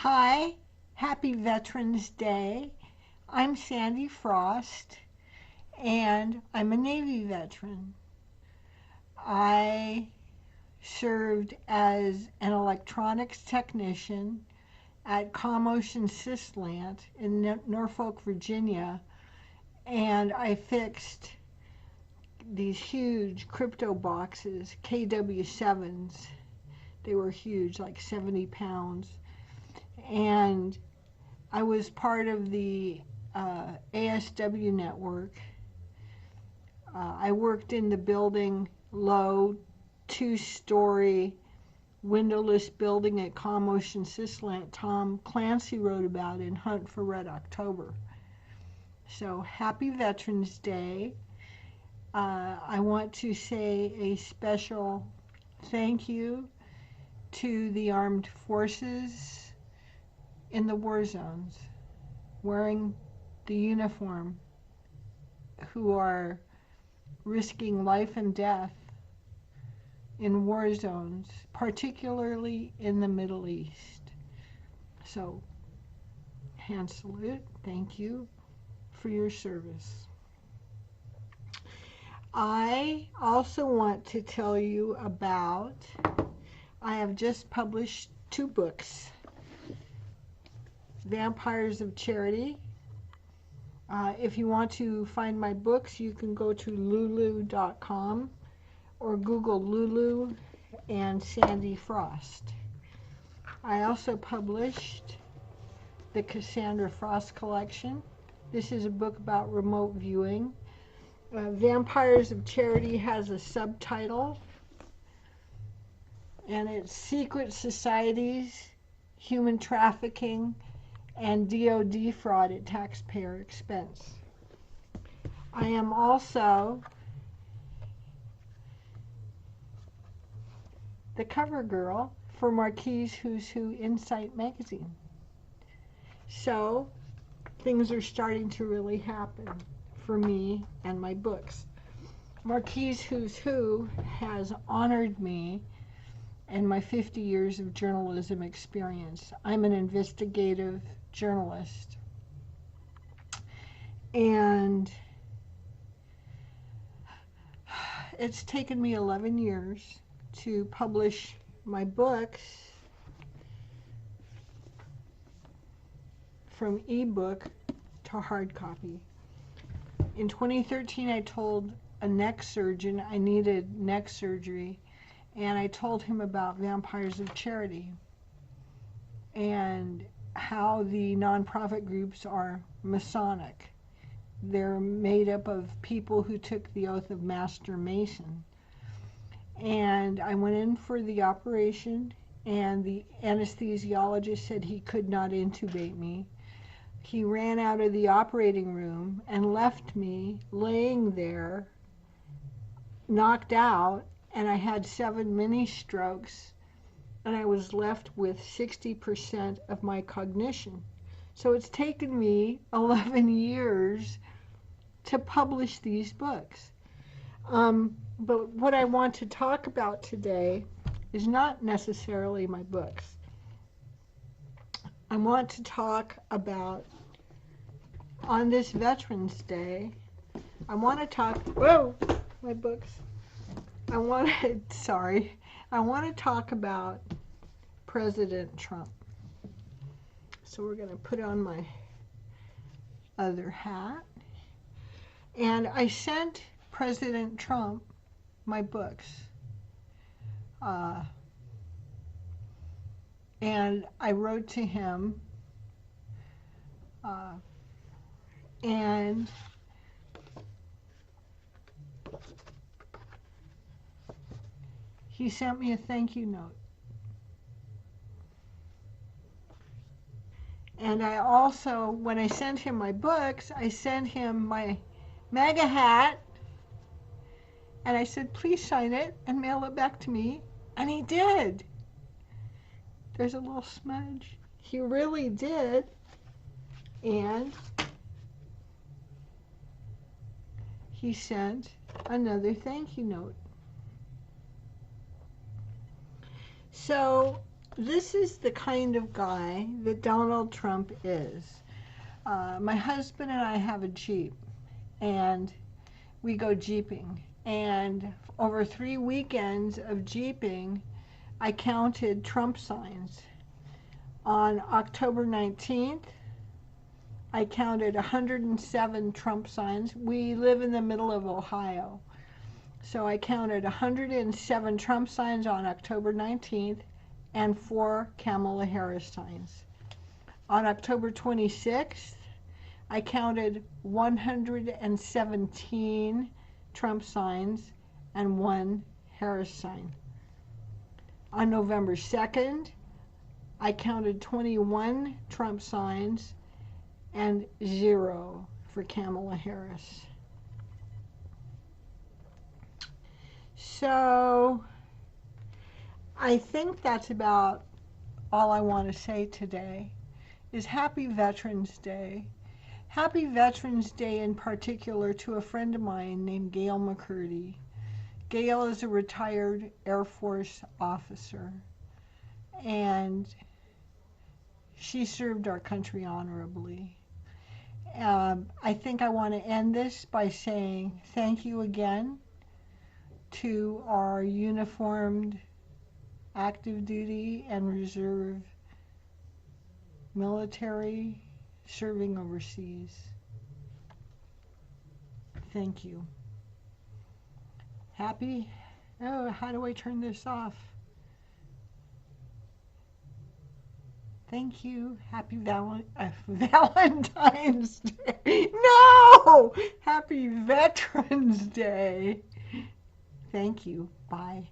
Hi, happy Veterans Day. I'm Sandy Frost, and I'm a Navy veteran. I served as an electronics technician at Commotion Syslant in Norfolk, Virginia, and I fixed these huge crypto boxes, KW7s. They were huge, like 70 pounds. And I was part of the ASW network. I worked in the building, low, two-story, windowless building at Commotion Syslant. Tom Clancy wrote about in Hunt for Red October. So happy Veterans Day. I want to say a special thank you to the armed forces in the war zones wearing the uniform, who are risking life and death in war zones, particularly in the Middle East. So, hand salute, thank you for your service. I also want to tell you about, I have just published 2 books. Vampires of Charity. If you want to find my books, you can go to lulu.com or Google Lulu and Sandy Frost. I also published the Cassandra Frost collection. This is a book about remote viewing. Vampires of Charity has a subtitle, and it's Secret Societies, Human Trafficking, and DoD fraud at taxpayer expense. I am also the cover girl for Marquis Who's Who Insight magazine. So things are starting to really happen for me and my books. Marquis Who's Who has honored me and my 50 years of journalism experience. I'm an investigative journalist, and it's taken me 11 years to publish my books from ebook to hard copy. In 2013, I told a neck surgeon I needed neck surgery, and I told him about Vampires of Charity and how the nonprofit groups are Masonic. They're made up of people who took the oath of Master Mason. And I went in for the operation, and the anesthesiologist said he could not intubate me. He ran out of the operating room and left me laying there, knocked out, and I had 7 mini strokes, and I was left with 60% of my cognition. So it's taken me 11 years to publish these books. But what I want to talk about today is not necessarily my books. I want to talk about, on this Veterans Day, I want to talk, whoa, my books. I want to talk about President Trump. So we're going to put on my other hat. And I sent President Trump my books. And I wrote to him, and he sent me a thank you note. And I also, when I sent him my books, I sent him my MAGA hat, and I said, please sign it and mail it back to me. And he did. There's a little smudge. He really did. And he sent another thank you note. So this is the kind of guy that Donald Trump is. My husband and I have a Jeep, and we go Jeeping. And over 3 weekends of Jeeping, I counted Trump signs. On October 19th, I counted 107 Trump signs. We live in the middle of Ohio. So I counted 107 Trump signs on October 19th and 4 Kamala Harris signs. On October 26th, I counted 117 Trump signs and 1 Harris sign. On November 2nd, I counted 21 Trump signs and 0 for Kamala Harris. So I think that's about all I want to say today is Happy Veterans Day. Happy Veterans Day in particular to a friend of mine named Gail McCurdy. Gail is a retired Air Force officer, and she served our country honorably. I think I want to end this by saying thank you again to our uniformed active duty and reserve military serving overseas. Thank you. How do I turn this off? Thank you. Happy Valentine's Day. No! Happy Veterans Day. Thank you. Bye.